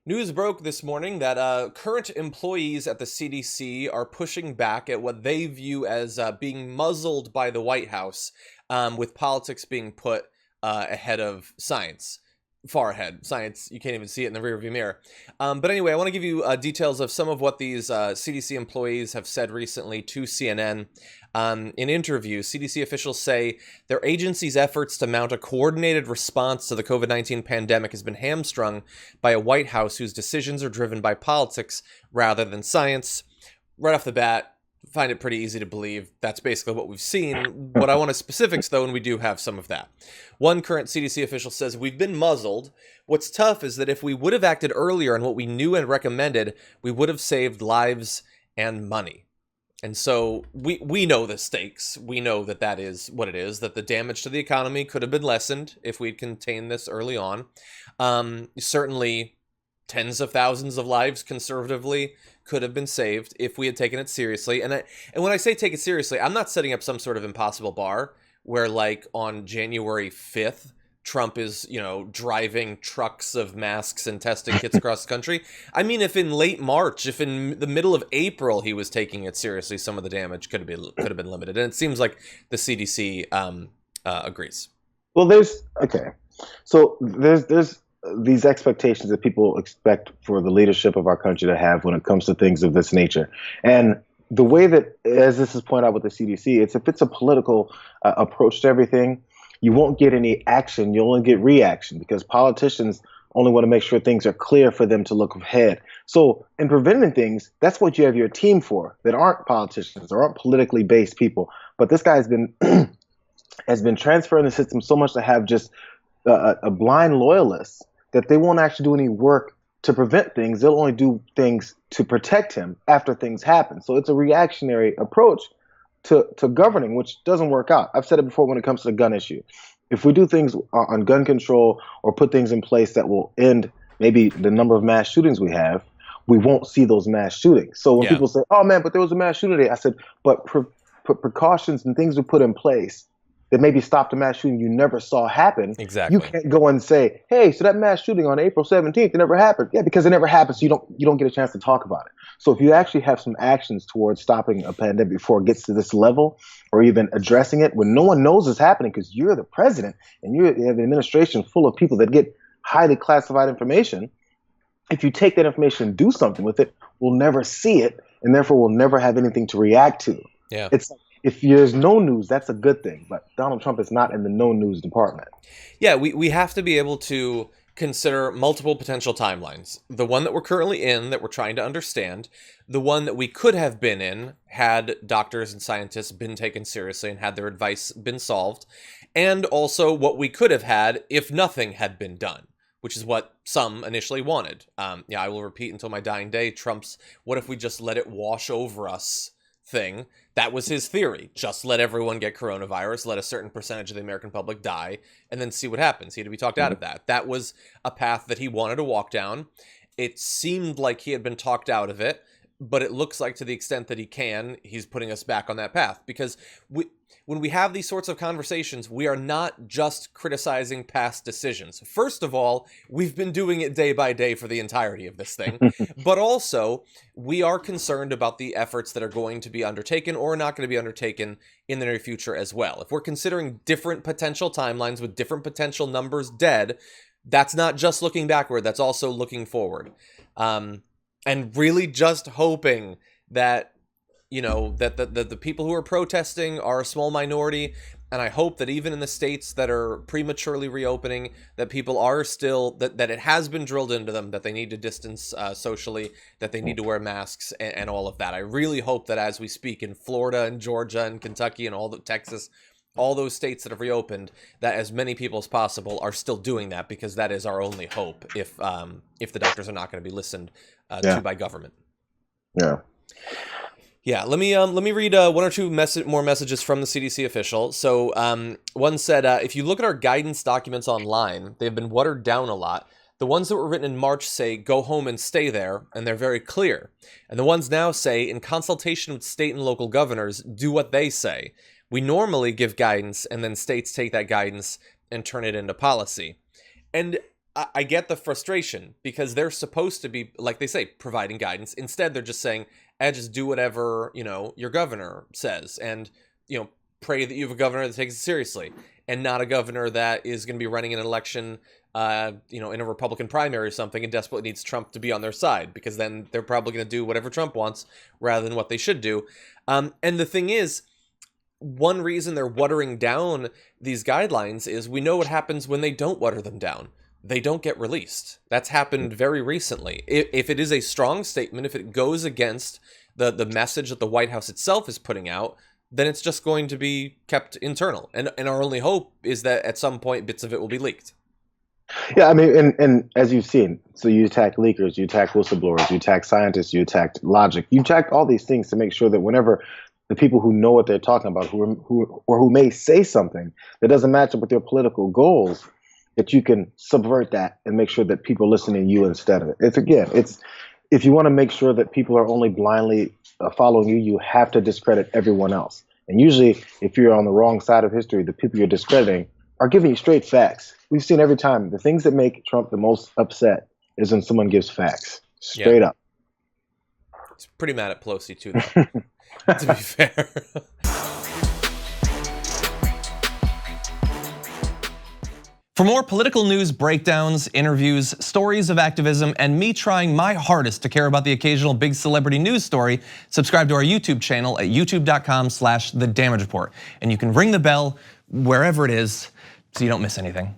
News broke this morning that current employees at the CDC are pushing back at what they view as being muzzled by the White House, with politics being put ahead of science. Far ahead. Science, you can't even see it in the rearview mirror. But anyway, I want to give you details of some of what these CDC employees have said recently to CNN. In interviews, CDC officials say their agency's efforts to mount a coordinated response to the COVID-19 pandemic has been hamstrung by a White House whose decisions are driven by politics rather than science. Right off the bat, find it pretty easy to believe that's basically what we've seen. What I want is specifics, though, and we do have some of that. One current CDC official says, "We've been muzzled. What's tough is that if we would have acted earlier on what we knew and recommended, we would have saved lives and money." And so we know the stakes. We know that that is what it is, that the damage to the economy could have been lessened if we'd contained this early on. Certainly tens of thousands of lives conservatively could have been saved if we had taken it seriously. And when I say take it seriously, I'm not setting up some sort of impossible bar where, like, on January 5th, Trump is, driving trucks of masks and testing kits across the country. I mean, if in late March, if in the middle of April he was taking it seriously, some of the damage could have been limited. And it seems like the CDC agrees. Well, there's these expectations that people expect for the leadership of our country to have when it comes to things of this nature. And the way that, as this is pointed out with the CDC, if it's a political approach to everything, you won't get any action. You'll only get reaction because politicians only want to make sure things are clear for them to look ahead. So in preventing things, that's what you have your team for, that aren't politicians or aren't politically based people. But this guy has been has been transferring the system so much to have just a blind loyalist that they won't actually do any work to prevent things. They'll only do things to protect him after things happen. So it's a reactionary approach to governing, which doesn't work out. I've said it before when it comes to the gun issue. If we do things on gun control or put things in place that will end maybe the number of mass shootings we have, we won't see those mass shootings. So when people say, "Oh man, but there was a mass shooting today," I said, but precautions and things we put in place that maybe stopped a mass shooting you never saw happen. Exactly. You can't go and say, "Hey, so that mass shooting on April 17th, it never happened." Yeah, because it never happened, so you don't get a chance to talk about it. So if you actually have some actions towards stopping a pandemic before it gets to this level, or even addressing it when no one knows it's happening because you're the president and you have an administration full of people that get highly classified information, if you take that information and do something with it, we'll never see it, and therefore we'll never have anything to react to. Yeah. It's if there's no news, that's a good thing. But Donald Trump is not in the no news department. Yeah, we have to be able to consider multiple potential timelines. The one that we're currently in, that we're trying to understand, the one that we could have been in had doctors and scientists been taken seriously and had their advice been solved, and also what we could have had if nothing had been done, which is what some initially wanted. I will repeat until my dying day, Trump's "what if we just let it wash over us" thing. That was his theory. Just let everyone get coronavirus, let a certain percentage of the American public die, and then see what happens. He had to be talked out of that. That was a path that he wanted to walk down. It seemed like he had been talked out of it, but it looks like to the extent that he can, he's putting us back on that path. Because when we have these sorts of conversations, we are not just criticizing past decisions. First of all, we've been doing it day by day for the entirety of this thing. But also, we are concerned about the efforts that are going to be undertaken or not going to be undertaken in the near future as well. If we're considering different potential timelines with different potential numbers dead, that's not just looking backward, that's also looking forward. And really just hoping that that the people who are protesting are a small minority, and I hope that even in the states that are prematurely reopening, that people are still, that it has been drilled into them that they need to distance socially, that they need to wear masks and all of that. I really hope that as we speak in Florida and Georgia and Kentucky and all the Texas, all those states that have reopened, that as many people as possible are still doing that, because that is our only hope if the doctors are not going to be listened to by government. Yeah. Yeah, let me read one or two more messages from the CDC official. So one said, if you look at our guidance documents online, they've been watered down a lot. The ones that were written in March say, go home and stay there, and they're very clear. And the ones now say, in consultation with state and local governors, do what they say. We normally give guidance, and then states take that guidance and turn it into policy. And I get the frustration because they're supposed to be, like they say, providing guidance. Instead, they're just saying, just do whatever, your governor says, and, pray that you have a governor that takes it seriously, and not a governor that is going to be running an election, in a Republican primary or something, and desperately needs Trump to be on their side, because then they're probably going to do whatever Trump wants rather than what they should do. And the thing is, one reason they're watering down these guidelines is we know what happens when they don't water them down. They don't get released. That's happened very recently. If it is a strong statement, if it goes against the message that the White House itself is putting out, then it's just going to be kept internal. And our only hope is that at some point bits of it will be leaked. Yeah, I mean, and as you've seen, so you attack leakers, you attack whistleblowers, you attack scientists, you attack logic, you attack all these things to make sure that whenever the people who know what they're talking about, who may say something that doesn't match up with their political goals, that you can subvert that and make sure that people listen to you instead of it. It's if you want to make sure that people are only blindly following you, you have to discredit everyone else. And usually, if you're on the wrong side of history, the people you're discrediting are giving you straight facts. We've seen every time the things that make Trump the most upset is when someone gives facts straight up. He's pretty mad at Pelosi too, though. To be fair. For more political news breakdowns, interviews, stories of activism, and me trying my hardest to care about the occasional big celebrity news story, subscribe to our YouTube channel at youtube.com/The Damage Report. And you can ring the bell wherever it is so you don't miss anything.